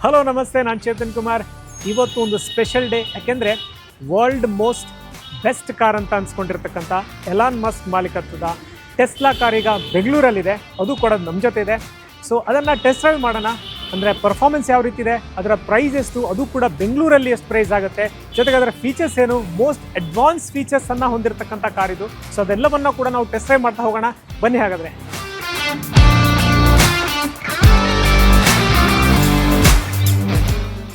Hello ನಮಸ್ತೆ, ನಾನು ಚೇತನ್ ಕುಮಾರ್. ಇವತ್ತು ಒಂದು ಸ್ಪೆಷಲ್ ಡೇ. ಯಾಕೆಂದರೆ ವರ್ಲ್ಡ್ ಮೋಸ್ಟ್ ಬೆಸ್ಟ್ ಕಾರ್ ಅಂತ ಅನ್ಸ್ಕೊಂಡಿರ್ತಕ್ಕಂಥ ಎಲಾನ್ ಮಸ್ಕ್ ಮಾಲೀಕತ್ವದ ಟೆಸ್ಲಾ ಕಾರ್ ಈಗ ಬೆಂಗಳೂರಲ್ಲಿದೆ. ಅದು ಕೂಡ ನಮ್ಮ ಜೊತೆ ಇದೆ. ಸೊ ಅದನ್ನು ಟೆಸ್ಟ್ ಡ್ರೈವ್ ಮಾಡೋಣ. ಅಂದರೆ ಪರ್ಫಾರ್ಮೆನ್ಸ್ ಯಾವ ರೀತಿ ಇದೆ, ಅದರ ಪ್ರೈಸ್ ಎಷ್ಟು, ಅದು ಕೂಡ ಬೆಂಗಳೂರಲ್ಲಿ ಎಷ್ಟು ಪ್ರೈಸ್ ಆಗುತ್ತೆ, ಜೊತೆಗೆ ಅದರ ಫೀಚರ್ಸ್ ಏನು, ಮೋಸ್ಟ್ ಅಡ್ವಾನ್ಸ್ ಫೀಚರ್ಸನ್ನು ಹೊಂದಿರತಕ್ಕಂಥ ಕಾರ್ ಇದು. ಸೊ ಅದೆಲ್ಲವನ್ನು ಕೂಡ ನಾವು ಟೆಸ್ಟ್ ಡ್ರೈವ್ ಮಾಡ್ತಾ ಹೋಗೋಣ. ಬನ್ನಿ ಹಾಗಾದರೆ.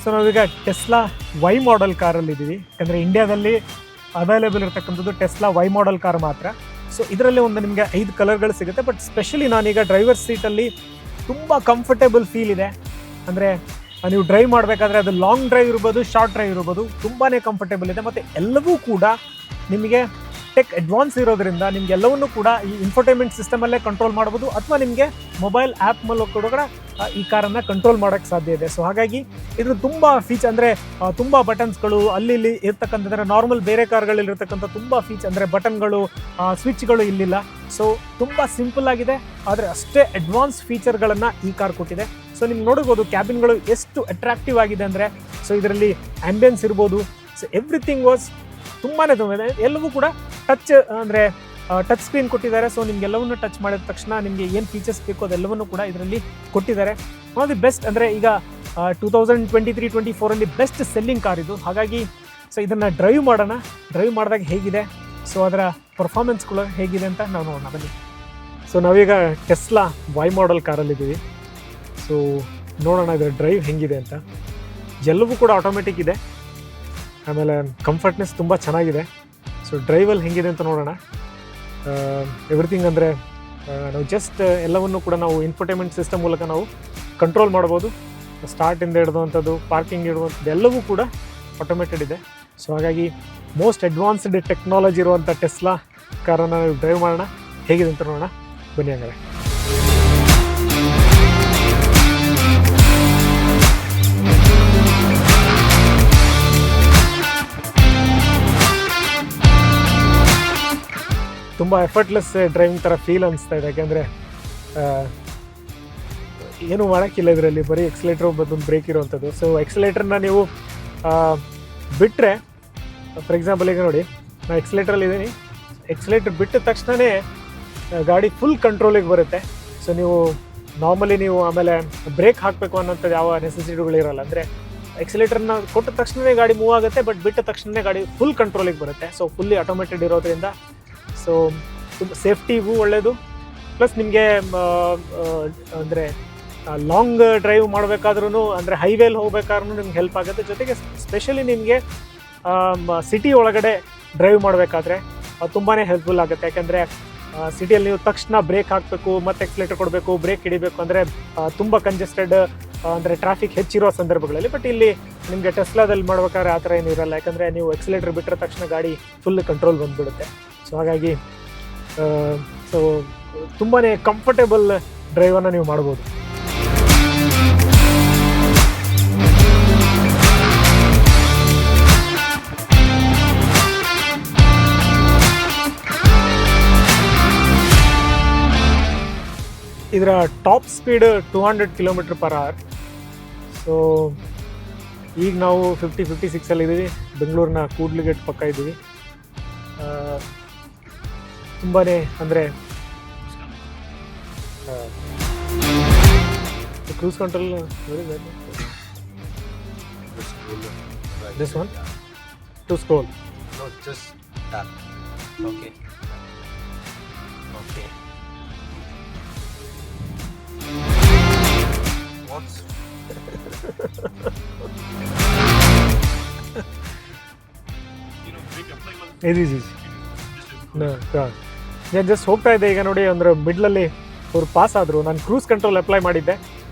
ಸೊ ನಾವೀಗ ಟೆಸ್ಲಾ ವೈ ಮಾಡೆಲ್ ಕಾರಲ್ಲಿದ್ದೀವಿ. ಯಾಕಂದರೆ ಇಂಡಿಯಾದಲ್ಲಿ ಅವೈಲೇಬಲ್ ಇರತಕ್ಕಂಥದ್ದು ಟೆಸ್ಲಾ ವೈ ಮಾಡೆಲ್ ಕಾರ್ ಮಾತ್ರ. ಸೊ ಇದರಲ್ಲಿ ಒಂದು ನಿಮಗೆ 5 ಕಲರ್ಗಳು ಸಿಗುತ್ತೆ. ಬಟ್ ಸ್ಪೆಷಲಿ ನಾನೀಗ ಡ್ರೈವರ್ ಸೀಟಲ್ಲಿ ತುಂಬ ಕಂಫರ್ಟೇಬಲ್ ಫೀಲ್ ಇದೆ. ಅಂದರೆ ನೀವು ಡ್ರೈವ್ ಮಾಡಬೇಕಾದ್ರೆ ಅದು ಲಾಂಗ್ ಡ್ರೈವ್ ಇರ್ಬೋದು, ಶಾರ್ಟ್ ಡ್ರೈವ್ ಇರ್ಬೋದು, ತುಂಬಾ ಕಂಫರ್ಟೇಬಲ್ ಇದೆ. ಮತ್ತು ಎಲ್ಲವೂ ಕೂಡ ನಿಮಗೆ ಟೆಕ್ ಅಡ್ವಾನ್ಸ್ ಇರೋದ್ರಿಂದ ನಿಮಗೆಲ್ಲವನ್ನೂ ಕೂಡ ಈ ಇನ್ಫೋಟೈನ್ಮೆಂಟ್ ಸಿಸ್ಟಮಲ್ಲೇ ಕಂಟ್ರೋಲ್ ಮಾಡ್ಬೋದು, ಅಥವಾ ನಿಮಗೆ ಮೊಬೈಲ್ ಆ್ಯಪ್ ಮೂಲಕ ಕೂಡ ಈ ಕಾರನ್ನು ಕಂಟ್ರೋಲ್ ಮಾಡೋಕ್ಕೆ ಸಾಧ್ಯ ಇದೆ. ಸೊ ಹಾಗಾಗಿ ಇದು ತುಂಬ ಫೀಚರ್, ಅಂದರೆ ತುಂಬ ಬಟನ್ಸ್ಗಳು ಅಲ್ಲಿ ಇಲ್ಲಿ ಇರ್ತಕ್ಕಂಥದ್ರೆ ನಾರ್ಮಲ್ ಬೇರೆ ಕಾರ್ಗಳಲ್ಲಿರ್ತಕ್ಕಂಥ ತುಂಬ ಫೀಚರ್, ಅಂದರೆ ಬಟನ್ಗಳು, ಸ್ವಿಚ್ಗಳು ಇಲ್ಲಿಲ್ಲ. ಸೊ ತುಂಬ ಸಿಂಪಲ್ ಆಗಿದೆ, ಆದರೆ ಅಷ್ಟೇ ಅಡ್ವಾನ್ಸ್ ಫೀಚರ್ಗಳನ್ನು ಈ ಕಾರ್ ಕೊಟ್ಟಿದೆ. ಸೊ ನಿಮ್ಗೆ ನೋಡ್ಬೋದು ಕ್ಯಾಬಿನ್ಗಳು ಎಷ್ಟು ಅಟ್ರಾಕ್ಟಿವ್ ಆಗಿದೆ ಅಂದರೆ. ಸೊ ಇದರಲ್ಲಿ ಆ್ಯಂಬಿಯನ್ಸ್ ಇರ್ಬೋದು. ಸೊ ಎವ್ರಿಥಿಂಗ್ ವಾಸ್ ತುಂಬಾ ಇದೆ. ಎಲ್ಲವೂ ಕೂಡ ಟಚ್, ಅಂದರೆ ಟಚ್ ಸ್ಕ್ರೀನ್ ಕೊಟ್ಟಿದ್ದಾರೆ. ಸೊ ನಿಮಗೆಲ್ಲವನ್ನು ಟಚ್ ಮಾಡಿದ ತಕ್ಷಣ ನಿಮಗೆ ಏನು ಫೀಚರ್ಸ್ ಬೇಕು ಅದೆಲ್ಲವನ್ನು ಕೂಡ ಇದರಲ್ಲಿ ಕೊಟ್ಟಿದ್ದಾರೆ. ಒನ್ ಆಫ್ ದಿ ಬೆಸ್ಟ್, ಅಂದರೆ ಈಗ 2023-24 ಬೆಸ್ಟ್ ಸೆಲ್ಲಿಂಗ್ ಕಾರ್ ಇದು. ಹಾಗಾಗಿ ಸೊ ಇದನ್ನು ಡ್ರೈವ್ ಮಾಡೋಣ. ಡ್ರೈವ್ ಮಾಡಿದಾಗ ಹೇಗಿದೆ, ಸೊ ಅದರ ಪರ್ಫಾರ್ಮೆನ್ಸ್ಗಳು ಹೇಗಿದೆ ಅಂತ ನಾವು ನೋಡೋಣ ಬನ್ನಿ. ಸೊ ನಾವೀಗ ಟೆಸ್ಲಾ ವೈ ಮಾಡೆಲ್ ಕಾರಲ್ಲಿದ್ದೀವಿ. ಸೊ ನೋಡೋಣ ಇದರ ಡ್ರೈವ್ ಹೆಂಗಿದೆ ಅಂತ. ಎಲ್ಲವೂ ಕೂಡ ಆಟೋಮೆಟಿಕ್ ಇದೆ. ಆಮೇಲೆ ಕಂಫರ್ಟ್ನೆಸ್ ತುಂಬ ಚೆನ್ನಾಗಿದೆ. ಸೊ ಡ್ರೈವಲ್ಲಿ ಹೆಂಗಿದೆ ಅಂತ ನೋಡೋಣ. ಎವ್ರಿಥಿಂಗ್, ಅಂದರೆ ನಾವು ಜಸ್ಟ್ ಎಲ್ಲವನ್ನು ಕೂಡ ನಾವು ಇನ್ಫೋಟೈನ್ಮೆಂಟ್ ಸಿಸ್ಟಮ್ ಮೂಲಕ ನಾವು ಕಂಟ್ರೋಲ್ ಮಾಡ್ಬೋದು. ಸ್ಟಾರ್ಟಿಂದ ಹಿಡಿದುವಂಥದ್ದು, ಪಾರ್ಕಿಂಗ್ ಇಡುವಂಥದ್ದು ಎಲ್ಲವೂ ಕೂಡ ಆಟೋಮೇಟೆಡ್ ಇದೆ. ಸೊ ಹಾಗಾಗಿ ಮೋಸ್ಟ್ ಅಡ್ವಾನ್ಸ್ಡ್ ಟೆಕ್ನಾಲಜಿ ಇರುವಂಥ ಟೆಸ್ಲಾ ಕಾರನ್ನು ನಾವು ಡ್ರೈವ್ ಮಾಡೋಣ. ಹೇಗಿದೆ ಅಂತ ನೋಡೋಣ ಬನ್ನಿ ಹಂಗಾರೆ. ತುಂಬ ಎಫರ್ಟ್ಲೆಸ್ ಡ್ರೈವಿಂಗ್ ಥರ ಫೀಲ್ ಅನಿಸ್ತಾ ಇದೆ. ಯಾಕೆಂದರೆ ಏನೂ ಮಾಡೋಕ್ಕಿಲ್ಲ ಇದರಲ್ಲಿ, ಬರೀ ಎಕ್ಸಲೇಟ್ರ್ ಮತ್ತೊಂದು ಬ್ರೇಕ್ ಇರೋವಂಥದ್ದು. ಸೊ ಎಕ್ಸಲೇಟ್ರನ್ನ ನೀವು ಬಿಟ್ಟರೆ, ಫಾರ್ ಎಕ್ಸಾಂಪಲ್ ಈಗ ನೋಡಿ ನಾನು ಎಕ್ಸಲೇಟ್ರಲ್ಲಿದ್ದೀನಿ, ಎಕ್ಸಲೇಟ್ರ್ ಬಿಟ್ಟ ತಕ್ಷಣವೇ ಗಾಡಿ ಫುಲ್ ಕಂಟ್ರೋಲಿಗೆ ಬರುತ್ತೆ. ಸೊ ನೀವು ನಾರ್ಮಲಿ ನೀವು ಆಮೇಲೆ ಬ್ರೇಕ್ ಹಾಕಬೇಕು ಅನ್ನೋಂಥದ್ದು ಯಾವ ನೆಸೆಸಿಟಿಗಳಿರಲ್ಲ. ಅಂದರೆ ಎಕ್ಸಲೇಟ್ರನ್ನ ಕೊಟ್ಟ ತಕ್ಷಣವೇ ಗಾಡಿ ಮೂವ್ ಆಗುತ್ತೆ, ಬಟ್ ಬಿಟ್ಟ ತಕ್ಷಣವೇ ಗಾಡಿ ಫುಲ್ ಕಂಟ್ರೋಲಿಗೆ ಬರುತ್ತೆ. ಸೊ ಫುಲ್ಲಿ ಆಟೋಮೇಟೆಡ್ ಇರೋದ್ರಿಂದ ಸೊ ತುಂಬ ಸೇಫ್ಟಿಗೂ ಒಳ್ಳೆಯದು. ಪ್ಲಸ್ ನಿಮಗೆ ಅಂದರೆ ಲಾಂಗ್ ಡ್ರೈವ್ ಮಾಡಬೇಕಾದ್ರೂ, ಅಂದರೆ ಹೈವೇಲಿ ಹೋಗ್ಬೇಕಾದ್ರೂ ನಿಮ್ಗೆ ಹೆಲ್ಪ್ ಆಗುತ್ತೆ. ಜೊತೆಗೆ ಸ್ಪೆಷಲಿ ನಿಮಗೆ ಸಿಟಿ ಒಳಗಡೆ ಡ್ರೈವ್ ಮಾಡಬೇಕಾದ್ರೆ ತುಂಬಾ ಹೆಲ್ಪ್ಫುಲ್ ಆಗುತ್ತೆ. ಯಾಕೆಂದರೆ ಸಿಟಿಯಲ್ಲಿ ನೀವು ತಕ್ಷಣ ಬ್ರೇಕ್ ಹಾಕಬೇಕು, ಮತ್ತು ಎಕ್ಸಲೇಟರ್ ಕೊಡಬೇಕು, ಬ್ರೇಕ್ ಹಿಡಿಬೇಕು, ಅಂದರೆ ತುಂಬ ಕಂಜೆಸ್ಟೆಡ್, ಅಂದರೆ ಟ್ರಾಫಿಕ್ ಹೆಚ್ಚಿರೋ ಸಂದರ್ಭಗಳಲ್ಲಿ. ಬಟ್ ಇಲ್ಲಿ ನಿಮಗೆ ಟೆಸ್ಲಾದಲ್ಲಿ ಮಾಡ್ಬೇಕಾದ್ರೆ ಆ ಥರ ಏನೂ ಇರಲ್ಲ. ಯಾಕಂದರೆ ನೀವು ಎಕ್ಸಲೇಟರ್ ಬಿಟ್ಟರೆ ತಕ್ಷಣ ಗಾಡಿ ಫುಲ್ ಕಂಟ್ರೋಲ್ ಬಂದುಬಿಡುತ್ತೆ. ಸೊ ಹಾಗಾಗಿ ಸೊ ತುಂಬಾ ಕಂಫರ್ಟೇಬಲ್ ಡ್ರೈವನ್ನು ನೀವು ಮಾಡ್ಬೋದು. ಇದರ ಟಾಪ್ ಸ್ಪೀಡ್ 200 km/h. ಸೊ ಈಗ ನಾವು 56 ಬೆಂಗಳೂರಿನ ಕೂಡ್ಲಿಗೇಟ್ ಪಕ್ಕ ಇದ್ದೀವಿ. ತುಂಬಾ ಅಂದರೆ cruise control this one to scroll, No, just tap. Okay. Okay. What's easy. ನಾನು ಜಸ್ಟ್ ಹೋಗ್ತಾ ಇದ್ದೆ ಈಗ ನೋಡಿ, ಅಂದರೆ ಮಿಡ್ಲಲ್ಲಿ ಅವ್ರು ಪಾಸ್ ಆದರು. ನಾನು ಕ್ರೂಸ್ ಕಂಟ್ರೋಲ್ ಅಪ್ಲೈ ಮಾಡಿದ್ದೆ,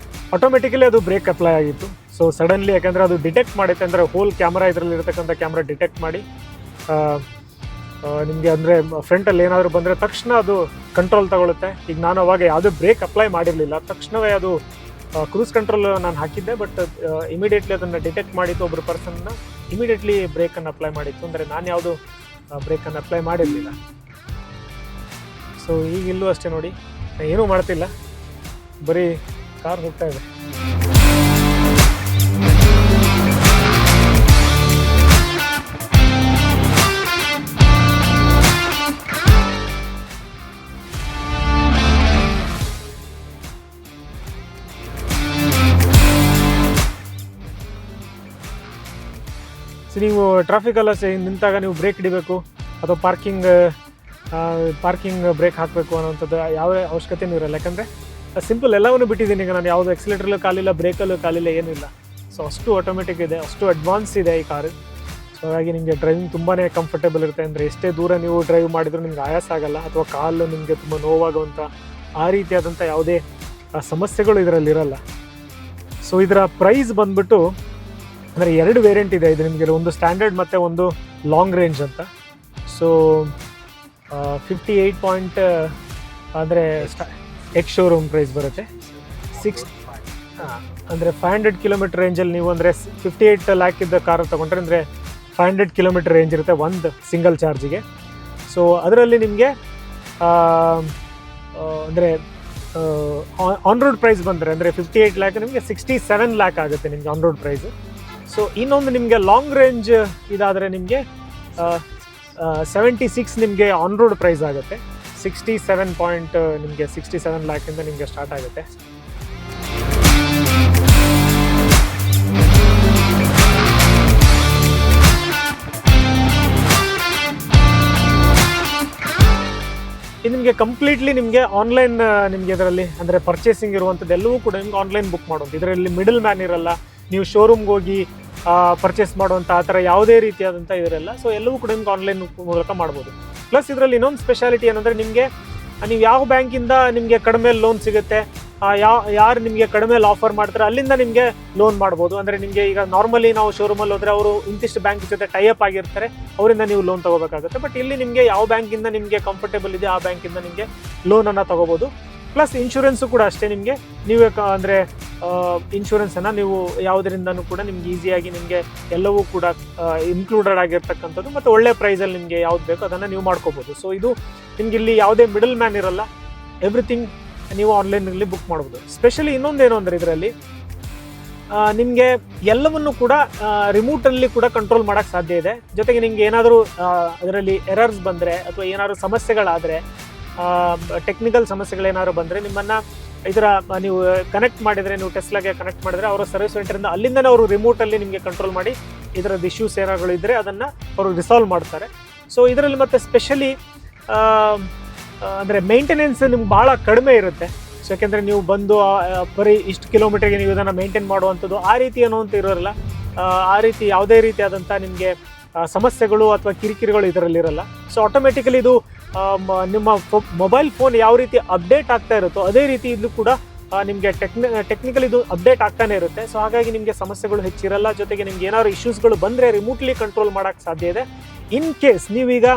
ಆಟೋಮೆಟಿಕಲಿ ಅದು ಬ್ರೇಕ್ ಅಪ್ಲೈ ಆಗಿತ್ತು. ಸೊ ಸಡನ್ಲಿ, ಯಾಕೆಂದರೆ ಅದು ಡಿಟೆಕ್ಟ್ ಮಾಡುತ್ತೆ, ಅಂದರೆ ಹೋಲ್ ಕ್ಯಾಮ್ರಾ ಇದರಲ್ಲಿ ಇರತಕ್ಕಂಥ ಕ್ಯಾಮ್ರಾ ಡಿಟೆಕ್ಟ್ ಮಾಡಿ ನಿಮಗೆ, ಅಂದರೆ ಫ್ರಂಟಲ್ಲಿ ಏನಾದರೂ ಬಂದರೆ ತಕ್ಷಣ ಅದು ಕಂಟ್ರೋಲ್ ತಗೊಳುತ್ತೆ. ಈಗ ನಾನು ಅವಾಗ ಯಾವುದೇ ಬ್ರೇಕ್ ಅಪ್ಲೈ ಮಾಡಿರಲಿಲ್ಲ, ತಕ್ಷಣವೇ ಅದು ಕ್ರೂಸ್ ಕಂಟ್ರೋಲ್ ನಾನು ಹಾಕಿದ್ದೆ. ಬಟ್ ಇಮಿಡಿಯೇಟ್ಲಿ ಅದನ್ನು ಡಿಟೆಕ್ಟ್ ಮಾಡಿತ್ತು, ಒಬ್ಬರು ಪರ್ಸನ್ನ ಇಮಿಡಿಯೇಟ್ಲಿ ಬ್ರೇಕನ್ನು ಅಪ್ಲೈ ಮಾಡಿತ್ತು. ಅಂದರೆ ನಾನು ಯಾವುದು ಬ್ರೇಕನ್ನು ಅಪ್ಲೈ ಮಾಡಿರಲಿಲ್ಲ. ಸೊ ಈಗ ಇಲ್ಲೂ ಅಷ್ಟೇ ನೋಡಿ, ಏನೂ ಮಾಡ್ತಿಲ್ಲ, ಬರೀ ಕಾರ್ ಹೋಗ್ತಾ ಇದೆ. ಸೊ ನೀವು ಟ್ರಾಫಿಕಲ್ಲ ನಿಂತಾಗ ನೀವು ಬ್ರೇಕ್ ಹಿಡಿಬೇಕು ಅಥವಾ ಪಾರ್ಕಿಂಗ್ ಬ್ರೇಕ್ ಹಾಕಬೇಕು ಅನ್ನೋಂಥದ್ದು ಯಾವ ಅವಶ್ಯಕತೆಯೂ ಇರಲ್ಲ. ಯಾಕಂದರೆ ಸಿಂಪಲ್ ಎಲ್ಲವನ್ನೂ ಬಿಟ್ಟಿದ್ದೀನಿ ಈಗ ನಾನು. ಯಾವುದು ಎಕ್ಸಿಲೇಟ್ರಲ್ಲೂ ಕಾಲಿಲ್ಲ, ಬ್ರೇಕಲ್ಲೂ ಕಾಲಿಲ್ಲ, ಏನಿಲ್ಲ. ಸೊ ಅಷ್ಟು ಆಟೋಮೆಟಿಕ್ ಇದೆ, ಅಷ್ಟು ಅಡ್ವಾನ್ಸ್ ಇದೆ ಈ ಕಾರು. ಸೊ ಹಾಗಾಗಿ ನಿಮಗೆ ಡ್ರೈವಿಂಗ್ ತುಂಬಾ ಕಂಫರ್ಟೇಬಲ್ ಇರುತ್ತೆ. ಅಂದರೆ ಎಷ್ಟೇ ದೂರ ನೀವು ಡ್ರೈವ್ ಮಾಡಿದರೂ ನಿಮ್ಗೆ ಆಯಾಸ ಆಗಲ್ಲ ಅಥವಾ ಕಾಲು ನಿಮಗೆ ತುಂಬ ನೋವಾಗುವಂಥ ಆ ರೀತಿಯಾದಂಥ ಯಾವುದೇ ಸಮಸ್ಯೆಗಳು ಇದರಲ್ಲಿ ಇರಲ್ಲ. ಸೊ ಇದರ ಪ್ರೈಸ್ ಬಂದ್ಬಿಟ್ಟು ಅಂದರೆ 2 ವೇರಿಯಂಟ್ ಇದೆ ಇದು ನಿಮಗೆ, ಒಂದು ಸ್ಟ್ಯಾಂಡರ್ಡ್ ಮತ್ತು ಒಂದು ಲಾಂಗ್ ರೇಂಜ್ ಅಂತ. ಸೊ 58 ಅಂದರೆ ಎಕ್ಸ್ ಶೋರೂಮ್ ಪ್ರೈಸ್ ಬರುತ್ತೆ. 6 ಅಂದರೆ 500 ಕಿಲೋಮೀಟರ್ ರೇಂಜಲ್ಲಿ ನೀವು ಅಂದರೆ 58 ಲ್ಯಾಕ್ ಇದ್ದ ಕಾರ್ ತೊಗೊಂಡ್ರೆ ಅಂದರೆ 500 ಕಿಲೋಮೀಟರ್ ರೇಂಜ್ ಇರುತ್ತೆ ಒಂದು ಸಿಂಗಲ್ ಚಾರ್ಜಿಗೆ. ಸೊ ಅದರಲ್ಲಿ ನಿಮಗೆ ಅಂದರೆ ಆನ್ ರೋಡ್ ಪ್ರೈಸ್ ಬಂದರೆ ಅಂದರೆ 58 ಲ್ಯಾಕ್ ನಿಮಗೆ 67 ಲ್ಯಾಕ್ ಆಗುತ್ತೆ ನಿಮಗೆ ಆನ್ ರೋಡ್ ಪ್ರೈಸು. ಸೊ ಇನ್ನೊಂದು ನಿಮಗೆ ಲಾಂಗ್ ರೇಂಜ್ ಇದಾದರೆ ನಿಮಗೆ 76 ನಿಮಗೆ ಆನ್ ರೋಡ್ ಪ್ರೈಸ್ ಆಗುತ್ತೆ. 67 ಲ್ಯಾಕಿಂದ ನಿಮಗೆ ಸ್ಟಾರ್ಟ್ ಆಗುತ್ತೆ. ಇದು ನಿಮಗೆ ಕಂಪ್ಲೀಟ್ಲಿ ನಿಮಗೆ ಆನ್ಲೈನ್ ನಿಮಗೆ ಇದರಲ್ಲಿ ಅಂದರೆ ಪರ್ಚೇಸಿಂಗ್ ಇರುವಂಥದ್ದು ಎಲ್ಲವೂ ಕೂಡ ನಿಮ್ಗೆ ಆನ್ಲೈನ್ ಬುಕ್ ಮಾಡುವಂಥ. ಇದರಲ್ಲಿ ಮಿಡಲ್ ಮ್ಯಾನ್ ಇರಲ್ಲ, ನೀವು ಶೋರೂಮ್ಗೆ ಹೋಗಿ ಪರ್ಚೇಸ್ ಮಾಡುವಂಥ ಆ ಥರ ಯಾವುದೇ ರೀತಿಯಾದಂಥ ಇರಲ್ಲ. ಸೊ ಎಲ್ಲವೂ ಕೂಡ ನಿಮ್ಗೆ ಆನ್ಲೈನ್ ಮೂಲಕ ಮಾಡ್ಬೋದು. ಪ್ಲಸ್ ಇದರಲ್ಲಿ ಇನ್ನೊಂದು ಸ್ಪೆಷಾಲಿಟಿ ಏನಂದರೆ ನಿಮಗೆ ನೀವು ಯಾವ ಬ್ಯಾಂಕಿಂದ ನಿಮಗೆ ಕಡಿಮೆ ಲೋನ್ ಸಿಗುತ್ತೆ, ಯಾರು ನಿಮಗೆ ಕಡಿಮೆ ಆಫರ್ ಮಾಡ್ತಾರೆ ಅಲ್ಲಿಂದ ನಿಮಗೆ ಲೋನ್ ಮಾಡ್ಬೋದು. ಅಂದರೆ ನಿಮಗೆ ಈಗ ನಾರ್ಮಲಿ ನಾವು ಶೋರೂಮಲ್ಲಿ ಹೋದರೆ ಅವರು ಇಂತಿಷ್ಟು ಬ್ಯಾಂಕ್ ಜೊತೆ ಟೈಅಪ್ ಆಗಿರ್ತಾರೆ, ಅವರಿಂದ ನೀವು ಲೋನ್ ತೊಗೋಬೇಕಾಗುತ್ತೆ. ಬಟ್ ಇಲ್ಲಿ ನಿಮಗೆ ಯಾವ ಬ್ಯಾಂಕಿಂದ ನಿಮಗೆ ಕಂಫರ್ಟೇಬಲ್ ಇದೆ ಆ ಬ್ಯಾಂಕಿಂದ ನಿಮಗೆ ಲೋನನ್ನು ತೊಗೋಬೋದು. ಪ್ಲಸ್ ಇನ್ಶೂರೆನ್ಸು ಕೂಡ ಅಷ್ಟೇ, ನಿಮಗೆ ನೀವೇ ಅಂದರೆ ಇನ್ಶೂರೆನ್ಸನ್ನು ನೀವು ಯಾವುದರಿಂದನೂ ಕೂಡ ನಿಮ್ಗೆ ಈಸಿಯಾಗಿ ನಿಮಗೆ ಎಲ್ಲವೂ ಕೂಡ ಇನ್ಕ್ಲೂಡೆಡ್ ಆಗಿರ್ತಕ್ಕಂಥದ್ದು ಮತ್ತು ಒಳ್ಳೆ ಪ್ರೈಸಲ್ಲಿ ನಿಮಗೆ ಯಾವ್ದು ಬೇಕೋ ಅದನ್ನು ನೀವು ಮಾಡ್ಕೋಬೋದು. ಸೊ ಇದು ನಿಮ್ಗೆ ಇಲ್ಲಿ ಯಾವುದೇ ಮಿಡಲ್ ಮ್ಯಾನ್ ಇರಲ್ಲ, ಎವ್ರಿಥಿಂಗ್ ನೀವು ಆನ್ಲೈನಲ್ಲಿ ಬುಕ್ ಮಾಡ್ಬೋದು. ಸ್ಪೆಷಲಿ ಇನ್ನೊಂದೇನು ಅಂದರೆ ಇದರಲ್ಲಿ ನಿಮಗೆ ಎಲ್ಲವನ್ನು ಕೂಡ ರಿಮೋಟಲ್ಲಿ ಕೂಡ ಕಂಟ್ರೋಲ್ ಮಾಡೋಕ್ಕೆ ಸಾಧ್ಯ ಇದೆ. ಜೊತೆಗೆ ನಿಮಗೆ ಏನಾದರೂ ಅದರಲ್ಲಿ ಎರರ್ಸ್ ಬಂದರೆ ಅಥವಾ ಏನಾದರೂ ಸಮಸ್ಯೆಗಳಾದರೆ, ಟೆಕ್ನಿಕಲ್ ಸಮಸ್ಯೆಗಳೇನಾದ್ರು ಬಂದರೆ ನಿಮ್ಮನ್ನು ಇದರ ನೀವು ಕನೆಕ್ಟ್ ಮಾಡಿದರೆ, ನೀವು ಟೆಸ್ಲಾಗೆ ಕನೆಕ್ಟ್ ಮಾಡಿದರೆ ಅವರ ಸರ್ವಿಸ್ ಸೆಂಟರಿಂದ ಅಲ್ಲಿಂದನೇ ಅವರು ರಿಮೋಟಲ್ಲಿ ನಿಮಗೆ ಕಂಟ್ರೋಲ್ ಮಾಡಿ ಇದರದ್ದು ಇಶ್ಯೂಸ್ ಏನಾಗಳು ಇದ್ದರೆ ಅದನ್ನು ಅವರು ರಿಸಾಲ್ವ್ ಮಾಡ್ತಾರೆ. ಸೊ ಇದರಲ್ಲಿ ಮತ್ತೆ ಸ್ಪೆಷಲಿ ಅಂದರೆ ಮೇಂಟೆನೆನ್ಸ್ ನಿಮ್ಗೆ ಭಾಳ ಕಡಿಮೆ ಇರುತ್ತೆ. ಸೊ ಯಾಕೆಂದರೆ ನೀವು ಬಂದು ಬರೀ ಇಷ್ಟು ಕಿಲೋಮೀಟರ್ಗೆ ನೀವು ಇದನ್ನು ಮೇಂಟೈನ್ ಮಾಡುವಂಥದ್ದು ಆ ರೀತಿ ಏನೋ ಅಂತ ಇರೋಲ್ಲ. ಆ ರೀತಿ ಯಾವುದೇ ರೀತಿಯಾದಂಥ ನಿಮಗೆ ಸಮಸ್ಯೆಗಳು ಅಥವಾ ಕಿರಿಕಿರಿಗಳು ಇದರಲ್ಲಿರಲ್ಲ. ಸೊ ಆಟೋಮೆಟಿಕಲಿ ಇದು ನಿಮ್ಮ ಮೊಬೈಲ್ ಫೋನ್ ಯಾವ ರೀತಿ ಅಪ್ಡೇಟ್ ಆಗ್ತಾ ಇರುತ್ತೋ ಅದೇ ರೀತಿ ಇದು ಕೂಡ ನಿಮಗೆ ಟೆಕ್ನಿಕಲಿ ಇದು ಅಪ್ಡೇಟ್ ಆಗ್ತಾನೆ ಇರುತ್ತೆ. ಸೊ ಹಾಗಾಗಿ ನಿಮಗೆ ಸಮಸ್ಯೆಗಳು ಹೆಚ್ಚಿರಲ್ಲ. ಜೊತೆಗೆ ನಿಮ್ಗೆ ಏನಾದ್ರು ಇಶ್ಯೂಸ್ಗಳು ಬಂದರೆ ರಿಮೋಟ್ಲಿ ಕಂಟ್ರೋಲ್ ಮಾಡೋಕ್ಕೆ ಸಾಧ್ಯ ಇದೆ. ಇನ್ ಕೇಸ್ ನೀವೀಗ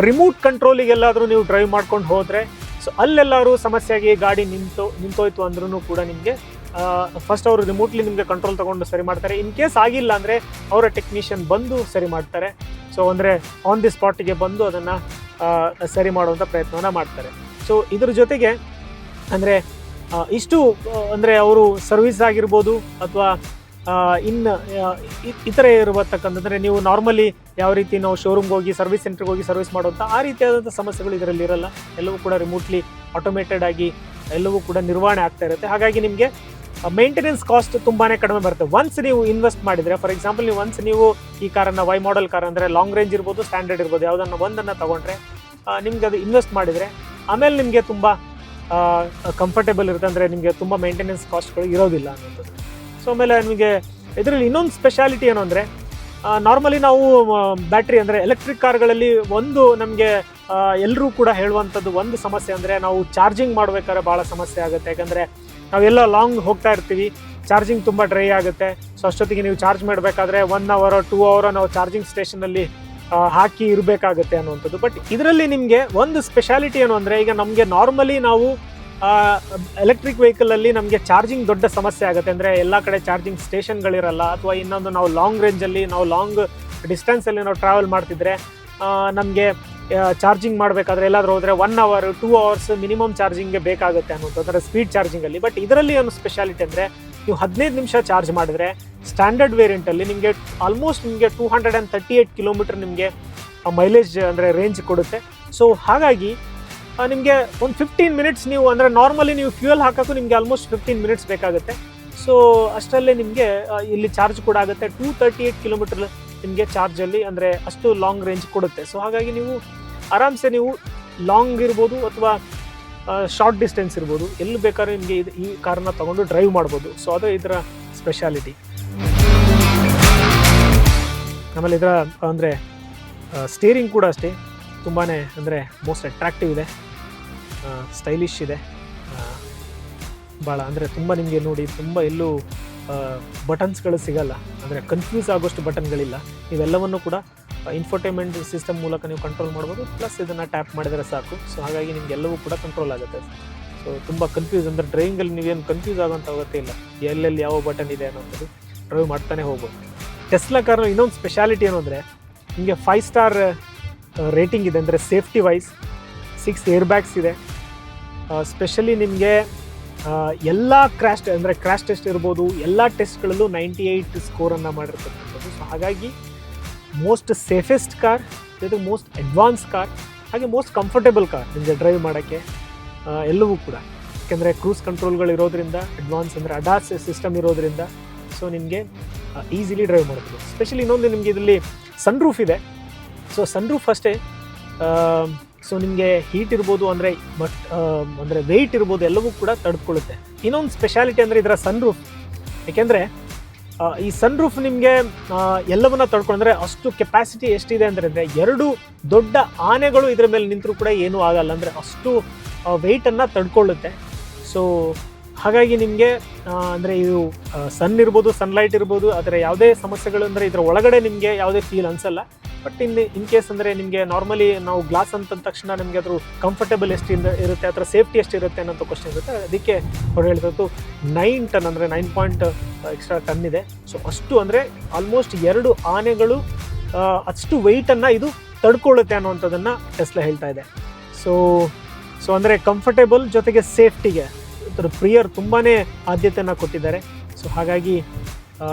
ರಿಮೋಟ್ ಕಂಟ್ರೋಲಿಗೆಲ್ಲಾದರೂ ನೀವು ಡ್ರೈವ್ ಮಾಡ್ಕೊಂಡು ಹೋದರೆ, ಸೊ ಅಲ್ಲೆಲ್ಲರೂ ಸಮಸ್ಯೆಯಾಗಿ ಗಾಡಿ ನಿಂತೋಯ್ತು ಅಂದ್ರೂ ಕೂಡ ನಿಮಗೆ ಫಸ್ಟ್ ಅವರು ರಿಮೋಟ್ಲಿ ನಿಮಗೆ ಕಂಟ್ರೋಲ್ ತೊಗೊಂಡು ಸರಿ ಮಾಡ್ತಾರೆ. ಇನ್ ಕೇಸ್ ಆಗಿಲ್ಲ ಅಂದರೆ ಅವರ ಟೆಕ್ನಿಷಿಯನ್ ಬಂದು ಸರಿ ಮಾಡ್ತಾರೆ. ಸೊ ಅಂದರೆ ಆನ್ ದಿ ಸ್ಪಾಟಿಗೆ ಬಂದು ಅದನ್ನು ಸರಿ ಮಾಡುವಂಥ ಪ್ರಯತ್ನವನ್ನು ಮಾಡ್ತಾರೆ. ಸೊ ಇದ್ರ ಜೊತೆಗೆ ಅಂದರೆ ಇಷ್ಟು ಅಂದರೆ ಅವರು ಸರ್ವಿಸ್ ಆಗಿರ್ಬೋದು ಅಥವಾ ಇನ್ನು ಇತರೆ ಇರತಕ್ಕಂಥದ್ರೆ ನೀವು ನಾರ್ಮಲಿ ಯಾವ ರೀತಿ ನಾವು ಶೋರೂಮ್ಗೆ ಹೋಗಿ ಸರ್ವಿಸ್ ಸೆಂಟ್ರಿಗೆ ಹೋಗಿ ಸರ್ವಿಸ್ ಮಾಡುವಂಥ ಆ ರೀತಿಯಾದಂಥ ಸಮಸ್ಯೆಗಳು ಇದರಲ್ಲಿ ಇರಲ್ಲ. ಎಲ್ಲವೂ ಕೂಡ ರಿಮೋಟ್ಲಿ ಆಟೋಮೇಟೆಡ್ ಆಗಿ ಎಲ್ಲವೂ ಕೂಡ ನಿರ್ವಹಣೆ ಆಗ್ತಾ ಇರುತ್ತೆ. ಹಾಗಾಗಿ ನಿಮಗೆ ಮೇಂಟೆನೆನ್ಸ್ ಕಾಸ್ಟ್ ತುಂಬಾ ಕಡಿಮೆ ಬರುತ್ತೆ. ಒನ್ಸ್ ನೀವು ಇನ್ವೆಸ್ಟ್ ಮಾಡಿದರೆ, ಫಾರ್ ಎಕ್ಸಾಂಪಲ್ ನೀವು ಒನ್ಸ್ ನೀವು ಈ ಕಾರನ್ನು ವೈ ಮಾಡೆಲ್ ಕಾರ್ ಅಂದರೆ ಲಾಂಗ್ ರೇಂಜ್ ಇರ್ಬೋದು, ಸ್ಟ್ಯಾಂಡರ್ಡ್ ಇರ್ಬೋದು, ಯಾವುದನ್ನು ಒಂದನ್ನು ತೊಗೊಂಡ್ರೆ ನಿಮ್ಗೆ ಅದು ಇನ್ವೆಸ್ಟ್ ಮಾಡಿದರೆ ಆಮೇಲೆ ನಿಮಗೆ ತುಂಬ ಕಂಫರ್ಟೇಬಲ್ ಇರುತ್ತೆ. ಅಂದರೆ ನಿಮಗೆ ತುಂಬ ಮೇಂಟೆನೆನ್ಸ್ ಕಾಸ್ಟ್ಗಳು ಇರೋದಿಲ್ಲ ಅನ್ನೋದು. ಸೊ ಆಮೇಲೆ ನಿಮಗೆ ಇದರಲ್ಲಿ ಇನ್ನೊಂದು ಸ್ಪೆಷಾಲಿಟಿ ಏನು ಅಂದರೆ, ನಾರ್ಮಲಿ ನಾವು ಬ್ಯಾಟ್ರಿ ಅಂದರೆ ಎಲೆಕ್ಟ್ರಿಕ್ ಕಾರ್ಗಳಲ್ಲಿ ಒಂದು ನಮಗೆ ಎಲ್ಲರೂ ಕೂಡ ಹೇಳುವಂಥದ್ದು ಒಂದು ಸಮಸ್ಯೆ ಅಂದರೆ ನಾವು ಚಾರ್ಜಿಂಗ್ ಮಾಡಬೇಕಾದ್ರೆ ಭಾಳ ಸಮಸ್ಯೆ ಆಗುತ್ತೆ. ಯಾಕಂದರೆ ನಾವೆಲ್ಲ ಲಾಂಗ್ ಹೋಗ್ತಾ ಇರ್ತೀವಿ, ಚಾರ್ಜಿಂಗ್ ತುಂಬ ಡ್ರೈ ಆಗುತ್ತೆ. ಸೊ ಅಷ್ಟೊತ್ತಿಗೆ ನೀವು ಚಾರ್ಜ್ ಮಾಡಬೇಕಾದ್ರೆ 1 hour 2 hour ನಾವು ಚಾರ್ಜಿಂಗ್ ಸ್ಟೇಷನಲ್ಲಿ ಹಾಕಿ ಇರಬೇಕಾಗತ್ತೆ ಅನ್ನುವಂಥದ್ದು. ಬಟ್ ಇದರಲ್ಲಿ ನಿಮಗೆ ಒಂದು ಸ್ಪೆಷಾಲಿಟಿ ಏನು ಅಂದರೆ, ಈಗ ನಮಗೆ ನಾರ್ಮಲಿ ನಾವು ಎಲೆಕ್ಟ್ರಿಕ್ ವೆಹಿಕಲಲ್ಲಿ ನಮಗೆ ಚಾರ್ಜಿಂಗ್ ದೊಡ್ಡ ಸಮಸ್ಯೆ ಆಗುತ್ತೆ. ಅಂದರೆ ಎಲ್ಲ ಕಡೆ ಚಾರ್ಜಿಂಗ್ ಸ್ಟೇಷನ್ಗಳಿರಲ್ಲ, ಅಥವಾ ಇನ್ನೊಂದು ನಾವು ಲಾಂಗ್ ರೇಂಜಲ್ಲಿ ನಾವು ಲಾಂಗ್ ಡಿಸ್ಟೆನ್ಸಲ್ಲಿ ನಾವು ಟ್ರಾವೆಲ್ ಮಾಡ್ತಿದ್ರೆ ನಮಗೆ ಚಾರ್ಜಿಂಗ್ ಮಾಡಬೇಕಾದ್ರೆ ಎಲ್ಲಾದರೂ ಹೋದರೆ 1 hour 2 hours ಮಿನಿಮಮ್ ಚಾರ್ಜಿಂಗ್ಗೆ ಬೇಕಾಗುತ್ತೆ ಅನ್ನೋದು, ಅಂದರೆ ಸ್ಪೀಡ್ ಚಾರ್ಜಿಂಗಲ್ಲಿ. ಬಟ್ ಇದರಲ್ಲಿ ಏನು ಸ್ಪೆಷಾಲಿಟಿ ಅಂದರೆ, ನೀವು 15 ನಿಮಿಷ ಚಾರ್ಜ್ ಮಾಡಿದ್ರೆ ಸ್ಟ್ಯಾಂಡರ್ಡ್ ವೇರಿಯಂಟಲ್ಲಿ ನಿಮಗೆ ಆಲ್ಮೋಸ್ಟ್ ನಿಮಗೆ 238 ಕಿಲೋಮೀಟರ್ ನಿಮಗೆ ಮೈಲೇಜ್ ಅಂದರೆ ರೇಂಜ್ ಕೊಡುತ್ತೆ. ಸೊ ಹಾಗಾಗಿ ನಿಮಗೆ ಒಂದು 15 minutes ನೀವು ಅಂದರೆ ನಾರ್ಮಲಿ ನೀವು ಫ್ಯೂಯಲ್ ಹಾಕೋಕ್ಕೂ ನಿಮಗೆ ಆಲ್ಮೋಸ್ಟ್ 15 minutes ಬೇಕಾಗುತ್ತೆ. ಸೊ ಅಷ್ಟರಲ್ಲೇ ನಿಮಗೆ ಇಲ್ಲಿ ಚಾರ್ಜ್ ಕೂಡ ಆಗುತ್ತೆ. 238 ಕಿಲೋಮೀಟರ್ ನಿಮಗೆ ಚಾರ್ಜಲ್ಲಿ ಅಂದರೆ ಅಷ್ಟು ಲಾಂಗ್ ರೇಂಜ್ ಕೊಡುತ್ತೆ. ಸೊ ಹಾಗಾಗಿ ನೀವು ಆರಾಮ್ಸೆ ನೀವು ಲಾಂಗ್ ಇರ್ಬೋದು ಅಥವಾ ಶಾರ್ಟ್ ಡಿಸ್ಟೆನ್ಸ್ ಇರ್ಬೋದು, ಎಲ್ಲಿ ಬೇಕಾದ್ರೆ ನಿಮಗೆ ಈ ಕಾರನ್ನ ತೊಗೊಂಡು ಡ್ರೈವ್ ಮಾಡ್ಬೋದು. ಸೊ ಅದು ಇದರ ಸ್ಪೆಷಾಲಿಟಿ. ಆಮೇಲೆ ಇದರ ಅಂದರೆ ಸ್ಟೀರಿಂಗ್ ಕೂಡ ಅಷ್ಟೇ ತುಂಬಾ ಅಂದರೆ ಮೋಸ್ಟ್ ಅಟ್ರಾಕ್ಟಿವ್ ಇದೆ, ಸ್ಟೈಲಿಶ್ ಇದೆ ಭಾಳ. ಅಂದರೆ ತುಂಬ ನಿಮಗೆ ನೋಡಿ ತುಂಬ ಎಲ್ಲೂ ಬಟನ್ಸ್ಗಳು ಸಿಗಲ್ಲ, ಅಂದರೆ ಕನ್ಫ್ಯೂಸ್ ಆಗೋಷ್ಟು ಬಟನ್ಗಳಿಲ್ಲ. ನೀವೆಲ್ಲವನ್ನು ಕೂಡ ಇನ್ಫೋಟೈನ್ಮೆಂಟ್ ಸಿಸ್ಟಮ್ ಮೂಲಕ ನೀವು ಕಂಟ್ರೋಲ್ ಮಾಡ್ಬೋದು. ಪ್ಲಸ್ ಇದನ್ನು ಟ್ಯಾಪ್ ಮಾಡಿದರೆ ಸಾಕು. ಸೊ ಹಾಗಾಗಿ ನಿಮ್ಗೆ ಎಲ್ಲವೂ ಕೂಡ ಕಂಟ್ರೋಲ್ ಆಗುತ್ತೆ. ಸೊ ತುಂಬ ಕನ್ಫ್ಯೂಸ್ ಅಂದರೆ ಡ್ರೈವಿಂಗಲ್ಲಿ ನೀವೇನು ಕನ್ಫ್ಯೂಸ್ ಆಗೋಂಥ ಅಗತ್ಯ ಇಲ್ಲ, ಎಲ್ಲೆಲ್ಲಿ ಯಾವ ಬಟನ್ ಇದೆ ಅನ್ನೋಂಥದ್ದು ಡ್ರೈವ್ ಮಾಡ್ತಾನೆ ಹೋಗ್ಬೋದು. ಟೆಸ್ಲಾ ಕಾರ್ನ ಇನ್ನೊಂದು ಸ್ಪೆಷಾಲಿಟಿ ಏನು ಅಂದರೆ ನಿಮಗೆ 5 ಸ್ಟಾರ್ ರೇಟಿಂಗ್ ಇದೆ, ಅಂದರೆ ಸೇಫ್ಟಿ ವೈಸ್ 6 ಏರ್ ಬ್ಯಾಗ್ಸ್ ಇದೆ. ಸ್ಪೆಷಲಿ ನಿಮಗೆ ಎಲ್ಲ ಕ್ರ್ಯಾಶ್ ಟೆಸ್ಟ್ ಇರ್ಬೋದು, ಎಲ್ಲ ಟೆಸ್ಟ್ಗಳಲ್ಲೂ 98 ಸ್ಕೋರನ್ನು ಮಾಡಿರ್ತಕ್ಕಂಥದ್ದು. ಸೊ ಹಾಗಾಗಿ ಮೋಸ್ಟ್ ಸೇಫೆಸ್ಟ್ ಕಾರ್, ಇದು ಮೋಸ್ಟ್ ಅಡ್ವಾನ್ಸ್ ಕಾರ್, ಹಾಗೆ ಮೋಸ್ಟ್ ಕಂಫರ್ಟೇಬಲ್ ಕಾರ್ ನಿಮಗೆ ಡ್ರೈವ್ ಮಾಡೋಕ್ಕೆ ಎಲ್ಲವೂ ಕೂಡ. ಯಾಕೆಂದರೆ ಕ್ರೂಸ್ ಕಂಟ್ರೋಲ್ಗಳು ಇರೋದ್ರಿಂದ, ಅಡ್ವಾನ್ಸ್ ಅಂದರೆ ಅಡಾಸ್ ಸಿಸ್ಟಮ್ ಇರೋದ್ರಿಂದ ಸೊ ನಿಮಗೆ ಈಸಿಲಿ ಡ್ರೈವ್ ಮಾಡ್ಬೋದು. ಸ್ಪೆಷಲಿ ಇನ್ನೊಂದು ನಿಮಗೆ ಇದರಲ್ಲಿ ಸನ್ರೂಫ್ ಇದೆ. ಸೊ ಸನ್ರೂಫ್ ಅಷ್ಟೇ ಸೊ ನಿಮಗೆ ಹೀಟ್ ಇರ್ಬೋದು ಅಂದರೆ ವೆಯ್ಟ್ ಇರ್ಬೋದು, ಎಲ್ಲವೂ ಕೂಡ ತಡೆದುಕೊಳ್ಳುತ್ತೆ. ಇನ್ನೊಂದು ಸ್ಪೆಷಾಲಿಟಿ ಅಂದರೆ ಇದರ ಸನ್ರೂಫ್. ಏಕೆಂದರೆ ಈ ಸನ್ರೂಫ್ ನಿಮಗೆ ಎಲ್ಲವನ್ನ ತಡ್ಕೊಂಡ್ರೆ ಅಷ್ಟು ಕೆಪಾಸಿಟಿ ಎಷ್ಟಿದೆ ಅಂದರೆ 2 ದೊಡ್ಡ ಆನೆಗಳು ಇದರ ಮೇಲೆ ನಿಂತರೂ ಕೂಡ ಏನೂ ಆಗಲ್ಲ, ಅಂದರೆ ಅಷ್ಟು ವೆಯ್ಟನ್ನು ತಡ್ಕೊಳ್ಳುತ್ತೆ. ಸೊ ಹಾಗಾಗಿ ನಿಮಗೆ ಅಂದರೆ ಇದು ಸನ್ ಇರ್ಬೋದು, ಸನ್ಲೈಟ್ ಇರ್ಬೋದು, ಅದರ ಯಾವುದೇ ಸಮಸ್ಯೆಗಳು ಅಂದರೆ ಇದರ ಒಳಗಡೆ ನಿಮಗೆ ಯಾವುದೇ ಫೀಲ್ ಅನಿಸಲ್ಲ. ಬಟ್ ಇನ್ ಕೇಸ್ ಅಂದರೆ ನಿಮಗೆ ನಾರ್ಮಲಿ ನಾವು ಗ್ಲಾಸ್ ಅಂತ ತಕ್ಷಣ ನಮಗೆ ಅದ್ರ ಕಂಫರ್ಟೇಬಲ್ ಎಷ್ಟಿಂದ ಇರುತ್ತೆ, ಅದರ ಸೇಫ್ಟಿ ಎಷ್ಟಿರುತ್ತೆ ಅನ್ನೋಂಥ ಕ್ವಶನ್ ಇರುತ್ತೆ. ಅದಕ್ಕೆ ಅವ್ರು ಹೇಳ್ತದ್ದು 9 ಟನ್ ಅಂದರೆ 9 ಪಾಯಿಂಟ್ ಎಕ್ಸ್ಟ್ರಾ ಟನ್ ಇದೆ. ಸೊ ಅಷ್ಟು ಅಂದರೆ ಆಲ್ಮೋಸ್ಟ್ 2 ಆನೆಗಳು ಅಷ್ಟು ವೆಯ್ಟನ್ನು ಇದು ತಡ್ಕೊಳ್ಳುತ್ತೆ ಅನ್ನುವಂಥದ್ದನ್ನು ಟೆಸ್ಲಾ ಹೇಳ್ತಾ ಇದೆ. ಸೊ ಅಂದರೆ ಕಂಫರ್ಟೇಬಲ್ ಜೊತೆಗೆ ಸೇಫ್ಟಿಗೆ ಅದರ ಪ್ರಿಯರ್ ತುಂಬಾ ಆದ್ಯತೆಯನ್ನು ಕೊಟ್ಟಿದ್ದಾರೆ. ಸೊ ಹಾಗಾಗಿ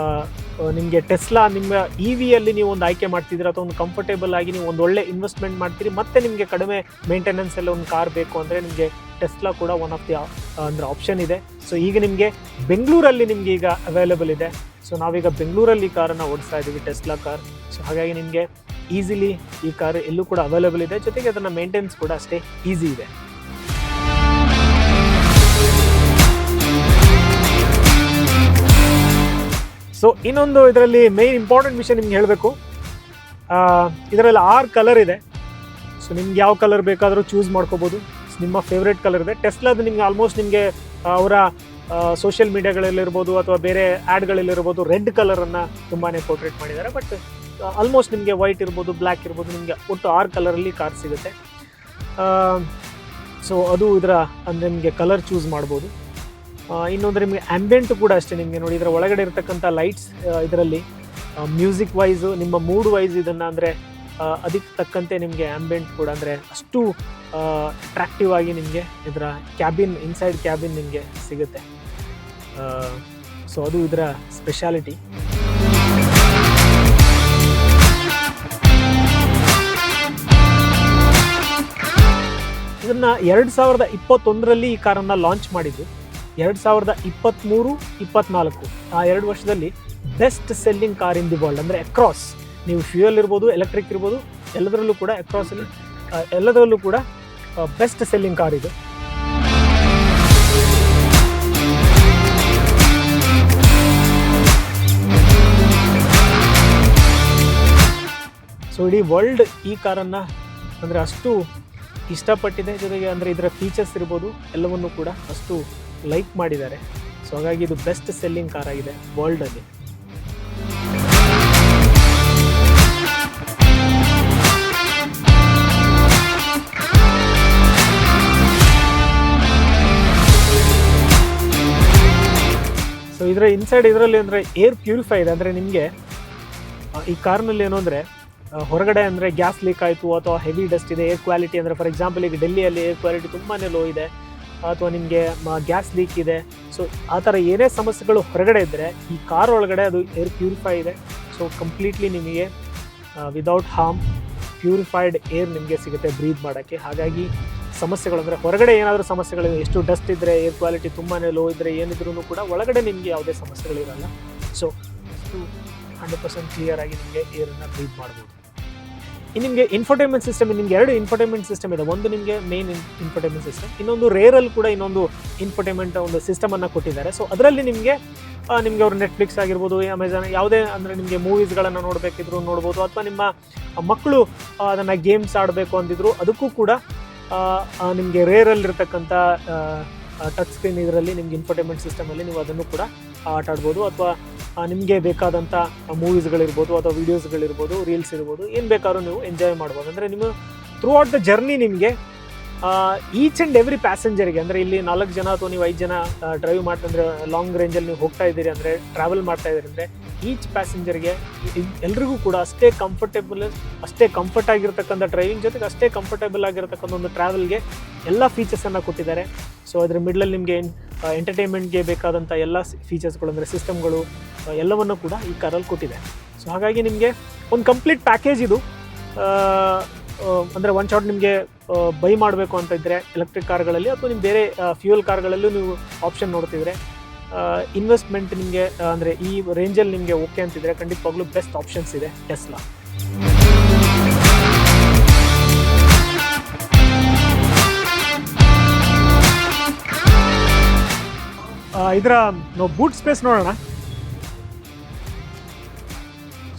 ನಿಮಗೆ ಟೆಸ್ಲಾ ನಿಮ್ಮ EVಯಲ್ಲಿ ನೀವು ಒಂದು ಆಯ್ಕೆ ಮಾಡ್ತಿದ್ದೀರಾ ಅಥವಾ ಒಂದು ಕಂಫರ್ಟೇಬಲ್ ಆಗಿ ನೀವು ಒಂದು ಒಳ್ಳೆ ಇನ್ವೆಸ್ಟ್ಮೆಂಟ್ ಮಾಡ್ತೀರಿ, ಮತ್ತು ನಿಮಗೆ ಕಡಿಮೆ ಮೇಂಟೆನೆನ್ಸ್ ಎಲ್ಲ ಒಂದು ಕಾರ್ ಬೇಕು ಅಂದರೆ ನಿಮಗೆ ಟೆಸ್ಲಾ ಕೂಡ ಒನ್ ಆಫ್ ದಿ ಅಂದರೆ ಆಪ್ಷನ್ ಇದೆ. ಸೊ ಈಗ ನಿಮಗೆ ಬೆಂಗಳೂರಲ್ಲಿ ನಿಮಗೆ ಈಗ ಅವೈಲೇಬಲ್ ಇದೆ. ಸೊ ನಾವೀಗ ಬೆಂಗಳೂರಲ್ಲಿ ಕಾರನ್ನು ಓಡಿಸ್ತಾ ಇದ್ದೀವಿ, ಟೆಸ್ಲಾ ಕಾರ್. ಸೊ ಹಾಗಾಗಿ ನಿಮಗೆ ಈಸಿಲಿ ಈ ಕಾರ್ ಎಲ್ಲೂ ಕೂಡ ಅವೈಲೇಬಲ್ ಇದೆ, ಜೊತೆಗೆ ಅದನ್ನು ಮೇಂಟೆನೆನ್ಸ್ ಕೂಡ ಅಷ್ಟೇ ಈಸಿ ಇದೆ. ಸೊ ಇನ್ನೊಂದು ಇದರಲ್ಲಿ ಮೇನ್ ಇಂಪಾರ್ಟೆಂಟ್ ವಿಷಯ ನಿಮ್ಗೆ ಹೇಳಬೇಕು, ಇದರಲ್ಲಿ 6 ಕಲರ್ ಇದೆ. ಸೊ ನಿಮ್ಗೆ ಯಾವ ಕಲರ್ ಬೇಕಾದರೂ ಚೂಸ್ ಮಾಡ್ಕೋಬೋದು, ನಿಮ್ಮ ಫೇವ್ರೇಟ್ ಕಲರ್ ಇದೆ. ಟೆಸ್ಲಾದು ನಿಮ್ಗೆ ಆಲ್ಮೋಸ್ಟ್ ನಿಮಗೆ ಅವರ ಸೋಷಿಯಲ್ ಮೀಡಿಯಾಗಳಲ್ಲಿರ್ಬೋದು ಅಥವಾ ಬೇರೆ ಆ್ಯಡ್ಗಳಲ್ಲಿರ್ಬೋದು ರೆಡ್ ಕಲರನ್ನು ತುಂಬಾ ಪೋರ್ಟ್ರೇಟ್ ಮಾಡಿದ್ದಾರೆ. ಬಟ್ ಆಲ್ಮೋಸ್ಟ್ ನಿಮಗೆ ವೈಟ್ ಇರ್ಬೋದು, ಬ್ಲ್ಯಾಕ್ ಇರ್ಬೋದು, ನಿಮಗೆ ಒಟ್ಟು 6 ಕಲರಲ್ಲಿ ಕಾರ್ ಸಿಗುತ್ತೆ. ಸೊ ಅದು ಇದರ ಅಂದರೆ ನಿಮಗೆ ಕಲರ್ ಚೂಸ್ ಮಾಡ್ಬೋದು. ಇನ್ನೊಂದು ನಿಮಗೆ ಆ್ಯಂಬಿಯೆಂಟ್ ಕೂಡ ಅಷ್ಟೇ. ನಿಮಗೆ ನೋಡಿ ಇದರ ಒಳಗಡೆ ಇರತಕ್ಕಂಥ ಲೈಟ್ಸ್ ಇದರಲ್ಲಿ ಮ್ಯೂಸಿಕ್ ವೈಸು, ನಿಮ್ಮ ಮೂಡ್ ವೈಸ್ ಇದನ್ನು ಅಂದರೆ ಅದಕ್ಕೆ ತಕ್ಕಂತೆ ನಿಮಗೆ ಆ್ಯಂಬಿಯೆಂಟ್ ಕೂಡ ಅಂದರೆ ಅಷ್ಟು ಅಟ್ರಾಕ್ಟಿವ್ ಆಗಿ ನಿಮಗೆ ಇದರ ಇನ್ಸೈಡ್ ಕ್ಯಾಬಿನ್ ನಿಮಗೆ ಸಿಗುತ್ತೆ. ಸೊ ಅದು ಇದರ ಸ್ಪೆಷಾಲಿಟಿ. ಇದನ್ನು 2021ರಲ್ಲಿ ಈ ಕಾರನ್ನು ಲಾಂಚ್ ಮಾಡಿದ್ದು. 2023-24 ಆ 2 ವರ್ಷದಲ್ಲಿ best selling car in the world, ಅಂದರೆ ಅಕ್ರಾಸ್ ನೀವು ಫ್ಯೂಯಲ್ ಇರ್ಬೋದು, ಎಲೆಕ್ಟ್ರಿಕ್ ಇರ್ಬೋದು, ಎಲ್ಲದರಲ್ಲೂ ಕೂಡ ಅಕ್ರಾಸಲ್ಲಿ ಎಲ್ಲದರಲ್ಲೂ ಕೂಡ ಬೆಸ್ಟ್ ಸೆಲ್ಲಿಂಗ್ ಕಾರ್ ಇದು. ಸೊ ಇಡೀ ವರ್ಲ್ಡ್ ಈ ಕಾರನ್ನು ಅಂದರೆ ಅಷ್ಟು ಇಷ್ಟಪಟ್ಟಿದೆ, ಜೊತೆಗೆ ಅಂದರೆ ಇದರ ಫೀಚರ್ಸ್ ಇರ್ಬೋದು ಎಲ್ಲವನ್ನೂ ಕೂಡ ಅಷ್ಟು ಲೈಕ್ ಮಾಡಿದ್ದಾರೆ. ಸೊ ಹಾಗಾಗಿ ಇದು ಬೆಸ್ಟ್ ಸೆಲ್ಲಿಂಗ್ ಕಾರ್ ಆಗಿದೆ ವರ್ಲ್ಡಲ್ಲಿ. ಸೊ ಇದರ ಇನ್ಸೈಡ್ ಇದರಲ್ಲಿ ಅಂದರೆ ಏರ್ ಪ್ಯೂರಿಫೈ ಇದೆ. ಅಂದರೆ ನಿಮಗೆ ಈ ಕಾರ್ನಲ್ಲಿ ಏನು ಅಂದರೆ ಹೊರಗಡೆ ಅಂದರೆ ಗ್ಯಾಸ್ ಲೀಕ್ ಆಯಿತು ಅಥವಾ ಹೆವಿ ಡಸ್ಟ್ ಇದೆ, ಏರ್ ಕ್ವಾಲಿಟಿ ಅಂದರೆ ಫಾರ್ ಎಕ್ಸಾಂಪಲ್ ಈಗ ಡೆಲ್ಲಿಯಲ್ಲಿ ಏರ್ ಕ್ವಾಲಿಟಿ ತುಂಬಾ ಲೋ ಇದೆ, ಅಥವಾ ನಿಮಗೆ ಗ್ಯಾಸ್ ಲೀಕ್ ಇದೆ. ಸೊ ಆ ಥರ ಏನೇ ಸಮಸ್ಯೆಗಳು ಹೊರಗಡೆ ಇದ್ದರೆ ಈ ಕಾರ್ ಒಳಗಡೆ ಅದು ಏರ್ ಪ್ಯೂರಿಫೈ ಇದೆ. ಸೊ ಕಂಪ್ಲೀಟ್ಲಿ ನಿಮಗೆ ವಿದೌಟ್ ಹಾರ್ಮ್ ಪ್ಯೂರಿಫೈಡ್ ಏರ್ ನಿಮಗೆ ಸಿಗುತ್ತೆ ಬ್ರೀತ್ ಮಾಡೋಕ್ಕೆ. ಹಾಗಾಗಿ ಸಮಸ್ಯೆಗಳು ಅಂದರೆ ಹೊರಗಡೆ ಏನಾದರೂ ಸಮಸ್ಯೆಗಳು, ಎಷ್ಟು ಡಸ್ಟ್ ಇದ್ದರೆ, ಏರ್ ಕ್ವಾಲಿಟಿ ತುಂಬಾ ಲೋ ಇದ್ದರೆ, ಏನಿದ್ರೂ ಕೂಡ ಒಳಗಡೆ ನಿಮಗೆ ಯಾವುದೇ ಸಮಸ್ಯೆಗಳಿರಲ್ಲ. ಸೊ 100% ಕ್ಲಿಯರ್ ಆಗಿ ನಿಮಗೆ ಏರನ್ನು ಬ್ರೀತ್ ಮಾಡ್ಬೋದು. ಇನ್ನು ನಿಮಗೆ ಇನ್ಫೋಟೈನ್ಮೆಂಟ್ ಸಿಸ್ಟಮ್, ನಿಮಗೆ 2 ಇನ್ಫೋಟೈನ್ಮೆಂಟ್ ಸಿಸ್ಟಮ್ ಇದೆ. ಒಂದು ನಿಮಗೆ ಮೇನ್ ಇನ್ಫೋಟೈನ್ಮೆಂಟ್ ಸಿಸ್ಟಮ್, ಇನ್ನೊಂದು ರೇರಲ್ಲಿ ಕೂಡ ಇನ್ನೊಂದು ಇನ್ಫೋಟೈನ್ಮೆಂಟ್ ಒಂದು ಸಿಸ್ಟಮನ್ನು ಕೊಟ್ಟಿದ್ದಾರೆ. ಸೊ ಅದರಲ್ಲಿ ನಿಮಗೆ ಅವರು ನೆಟ್ಫ್ಲಿಕ್ಸ್ ಆಗಿರ್ಬೋದು, ಅಮೆಝಾನ್, ಯಾವುದೇ ಅಂದರೆ ನಿಮಗೆ ಮೂವೀಸ್ಗಳನ್ನು ನೋಡಬೇಕಿದ್ರು ನೋಡ್ಬೋದು, ಅಥವಾ ನಿಮ್ಮ ಮಕ್ಕಳು ಅದನ್ನು ಗೇಮ್ಸ್ ಆಡಬೇಕು ಅಂತಿದ್ರು ಅದಕ್ಕೂ ಕೂಡ ನಿಮಗೆ ರೇರಲ್ಲಿರ್ತಕ್ಕಂಥ ಟಚ್ ಸ್ಕ್ರೀನ್ ಇದರಲ್ಲಿ ನಿಮ್ಗೆ ಇನ್ಫೋಟೈನ್ಮೆಂಟ್ ಸಿಸ್ಟಮಲ್ಲಿ ನೀವು ಅದನ್ನು ಕೂಡ ಆಟ ಆಡ್ಬೋದು. ಅಥವಾ ನಿಮಗೆ ಬೇಕಾದಂಥ ಮೂವೀಸ್ಗಳಿರ್ಬೋದು ಅಥವಾ ವೀಡಿಯೋಸ್ಗಳಿರ್ಬೋದು, ರೀಲ್ಸ್ ಇರ್ಬೋದು, ಏನು ಬೇಕಾದ್ರೂ ನೀವು ಎಂಜಾಯ್ ಮಾಡ್ಬೋದು. ಅಂದರೆ ನೀವು ಥ್ರೂ ಔಟ್ ದ ಜರ್ನಿ ನಿಮಗೆ ಈಚ್ ಆ್ಯಂಡ್ ಎವ್ರಿ ಪ್ಯಾಸೆಂಜರ್ಗೆ, ಅಂದರೆ ಇಲ್ಲಿ 4 ಜನ ಅಥವಾ ನೀವು 5 ಜನ ಡ್ರೈವ್ ಮಾಡ್ತಂದರೆ ಲಾಂಗ್ ರೇಂಜಲ್ಲಿ ನೀವು ಹೋಗ್ತಾ ಇದ್ದೀರಿ ಅಂದರೆ, ಟ್ರಾವೆಲ್ ಮಾಡ್ತಾ ಇದ್ದೀರಿ ಅಂದರೆ ಈಚ್ ಪ್ಯಾಸೆಂಜರ್ಗೆ ಎಲ್ರಿಗೂ ಕೂಡ ಅಷ್ಟೇ ಕಂಫರ್ಟ್ ಆಗಿರ್ತಕ್ಕಂಥ ಡ್ರೈವಿಂಗ್ ಜೊತೆಗೆ ಅಷ್ಟೇ ಕಂಫರ್ಟೇಬಲ್ ಆಗಿರ್ತಕ್ಕಂಥ ಒಂದು ಟ್ರಾವೆಲ್ಗೆ ಎಲ್ಲ ಫೀಚರ್ಸನ್ನು ಕೊಟ್ಟಿದ್ದಾರೆ. ಸೊ ಅದರ ಮಿಡ್ಲಲ್ಲಿ ನಿಮಗೆ ಎಂಟರ್ಟೈನ್ಮೆಂಟ್ಗೆ ಬೇಕಾದಂಥ ಎಲ್ಲ ಫೀಚರ್ಸ್ಗಳು ಅಂದರೆ ಸಿಸ್ಟಮ್ಗಳು ಎಲ್ಲವನ್ನು ಕೂಡ ಈ ಕಾರಲ್ಲಿ ಕೊಟ್ಟಿದೆ. ಸೊ ಹಾಗಾಗಿ ನಿಮಗೆ ಒಂದು ಕಂಪ್ಲೀಟ್ ಪ್ಯಾಕೇಜ್ ಇದು. ಅಂದರೆ ಒನ್ ಶಾಟ್ ನಿಮಗೆ ಬೈ ಮಾಡಬೇಕು ಅಂತ ಇದ್ದರೆ ಎಲೆಕ್ಟ್ರಿಕ್ ಕಾರ್ಗಳಲ್ಲಿ ಅಥವಾ ನಿಮ್ಮ ಬೇರೆ ಫ್ಯೂಯಲ್ ಕಾರ್ಗಳಲ್ಲೂ ನೀವು ಆಪ್ಷನ್ ನೋಡ್ತಿದ್ರೆ, ಇನ್ವೆಸ್ಟ್ಮೆಂಟ್ ನಿಮಗೆ ಅಂದರೆ ಈ ರೇಂಜಲ್ಲಿ ನಿಮಗೆ ಓಕೆ ಅಂತಿದ್ರೆ ಖಂಡಿತವಾಗ್ಲೂ ಬೆಸ್ಟ್ ಆಪ್ಷನ್ಸ್ ಇದೆ ಟೆಸ್ಲಾ. ಇದರ ನಾವು ಬೂಟ್ ಸ್ಪೇಸ್ ನೋಡೋಣ.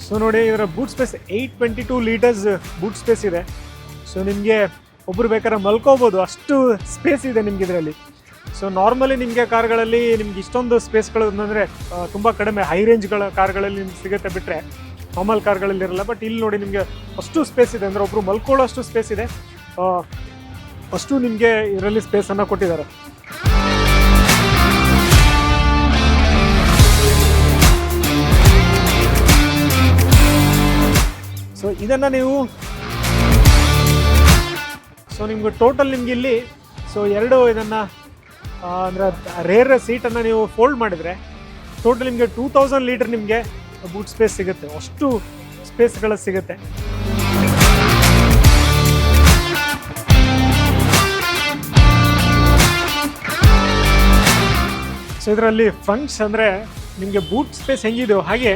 ಸೊ ನೋಡಿ, ಇದರ boot space 822 litres boot space ಇದೆ. ಸೊ ನಿಮಗೆ ಒಬ್ಬರು ಬೇಕಾದ್ರೆ ಮಲ್ಕೋಬೋದು, ಅಷ್ಟು ಸ್ಪೇಸ್ ಇದೆ ನಿಮ್ಗೆ ಇದರಲ್ಲಿ. ಸೊ ನಾರ್ಮಲಿ ನಿಮಗೆ ಕಾರ್ಗಳಲ್ಲಿ ನಿಮ್ಗೆ ಇಷ್ಟೊಂದು ಸ್ಪೇಸ್ಗಳು ಅಂದರೆ ತುಂಬ ಕಡಿಮೆ ಹೈ ರೇಂಜ್ಗಳ ಕಾರ್ಗಳಲ್ಲಿ ನಿಮ್ಗೆ ಸಿಗುತ್ತೆ, ಬಿಟ್ಟರೆ ನಾರ್ಮಲ್ ಕಾರ್ಗಳಲ್ಲಿ ಇರಲ್ಲ. ಬಟ್ ಇಲ್ಲಿ ನೋಡಿ ನಿಮಗೆ ಅಷ್ಟು ಸ್ಪೇಸ್ ಇದೆ, ಅಂದರೆ ಒಬ್ಬರು ಮಲ್ಕೊಳ್ಳೋ ಅಷ್ಟು ಸ್ಪೇಸ್ ಇದೆ, ಅಷ್ಟು ನಿಮಗೆ ಇದರಲ್ಲಿ ಸ್ಪೇಸನ್ನು ಕೊಟ್ಟಿದ್ದಾರೆ. ಸೊ ಇದನ್ನು ನೀವು ನಿಮ್ಗೆ ಟೋಟಲ್ ನಿಮ್ಗೆ ಇಲ್ಲಿ ಎರಡು ಇದನ್ನು ಅಂದರೆ ರೇರ್ ಸೀಟನ್ನು ನೀವು ಫೋಲ್ಡ್ ಮಾಡಿದರೆ ಟೋಟಲ್ ನಿಮಗೆ 2000 ಲೀಟರ್ ನಿಮಗೆ ಬೂಟ್ ಸ್ಪೇಸ್ ಸಿಗುತ್ತೆ, ಅಷ್ಟು ಸ್ಪೇಸ್ಗಳು ಸಿಗುತ್ತೆ. ಸೊ ಇದರಲ್ಲಿ ಫ್ರಂಟ್ಸ್ ಅಂದರೆ ನಿಮಗೆ ಬೂಟ್ ಸ್ಪೇಸ್ ಹೆಂಗಿದೆಯೋ ಹಾಗೆ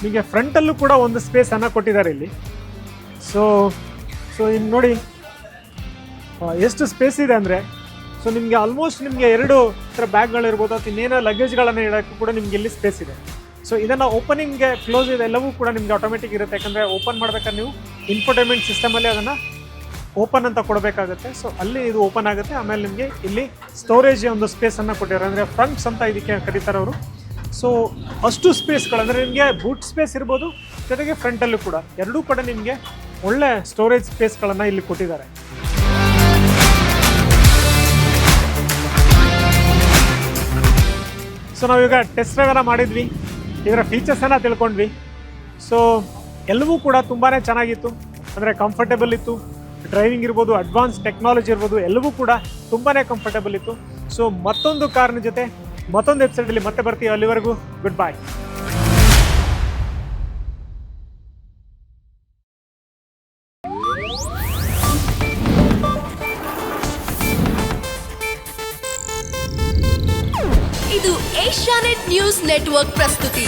ನಿಮಗೆ ಫ್ರಂಟಲ್ಲೂ ಕೂಡ ಒಂದು ಸ್ಪೇಸನ್ನು ಕೊಟ್ಟಿದ್ದಾರೆ ಇಲ್ಲಿ. ಸೊ ಇನ್ನು ನೋಡಿ ಎಷ್ಟು ಸ್ಪೇಸ್ ಇದೆ ಅಂದರೆ, ಸೊ ನಿಮಗೆ ಆಲ್ಮೋಸ್ಟ್ ನಿಮಗೆ 2 ಥರ ಬ್ಯಾಗ್ಗಳಿರ್ಬೋದು ಅಥವಾ ಇನ್ನೇನೋ ಲಗೇಜ್ಗಳನ್ನು ಇಡೋಕ್ಕೂ ಕೂಡ ನಿಮಗೆ ಇಲ್ಲಿ ಸ್ಪೇಸ್ ಇದೆ. ಸೊ ಇದನ್ನು ಓಪನಿಂಗ್ಗೆ ಕ್ಲೋಸ್ ಇದೆಲ್ಲವೂ ಕೂಡ ನಿಮಗೆ ಆಟೋಮೆಟಿಕ್ ಇರುತ್ತೆ, ಯಾಕಂದರೆ ಓಪನ್ ಮಾಡ್ಬೇಕಾದ್ರೆ ನೀವು ಇನ್ಫೋಟೈನ್ಮೆಂಟ್ ಸಿಸ್ಟಮಲ್ಲಿ ಅದನ್ನು ಓಪನ್ ಅಂತ ಕೊಡಬೇಕಾಗುತ್ತೆ. ಸೊ ಅಲ್ಲಿ ಇದು ಓಪನ್ ಆಗುತ್ತೆ. ಆಮೇಲೆ ನಿಮಗೆ ಇಲ್ಲಿ ಸ್ಟೋರೇಜ್ ಒಂದು ಸ್ಪೇಸನ್ನು ಕೊಟ್ಟಿದ್ದಾರೆ, ಅಂದರೆ ಫ್ರಂಟ್ಸ್ ಅಂತ ಇದಕ್ಕೆ ಕರೀತಾರೆ ಅವರು. ಸೊ ಅಷ್ಟು ಸ್ಪೇಸ್ಗಳು ಅಂದರೆ ನಿಮಗೆ ಬೂಟ್ ಸ್ಪೇಸ್ ಇರ್ಬೋದು, ಜೊತೆಗೆ ಫ್ರಂಟಲ್ಲೂ ಕೂಡ ಎರಡೂ ಕಡೆ ನಿಮಗೆ ಒಳ್ಳೆ ಸ್ಟೋರೇಜ್ ಸ್ಪೇಸ್ಗಳನ್ನು ಇಲ್ಲಿ ಕೊಟ್ಟಿದ್ದಾರೆ. ಸೊ ನಾವೀಗ ಟೆಸ್ಟ್ ಡ್ರೈವನ್ನ ಮಾಡಿದ್ವಿ, ಇದರ ಫೀಚರ್ಸನ್ನು ತಿಳ್ಕೊಂಡ್ವಿ. ಸೊ ಎಲ್ಲವೂ ಕೂಡ ತುಂಬಾ ಚೆನ್ನಾಗಿತ್ತು, ಅಂದರೆ ಕಂಫರ್ಟೇಬಲ್ ಇತ್ತು. ಡ್ರೈವಿಂಗ್ ಇರ್ಬೋದು, ಅಡ್ವಾನ್ಸ್ ಟೆಕ್ನಾಲಜಿ ಇರ್ಬೋದು, ಎಲ್ಲವೂ ಕೂಡ ತುಂಬಾ ಕಂಫರ್ಟೇಬಲ್ ಇತ್ತು. ಸೊ ಮತ್ತೊಂದು ಕಾರ್ನ ಜೊತೆ ಮತ್ತೊಂದು ಎಪಿಸೋಡಲ್ಲಿ ಮತ್ತೆ ಬರ್ತೀವಿ. ಅಲ್ಲಿವರೆಗೂ ಗುಡ್ ಬೈ. ಇದು ಏಷ್ಯಾನೆಟ್ ನ್ಯೂಸ್ ನೆಟ್ವರ್ಕ್ ಪ್ರಸ್ತುತಿ.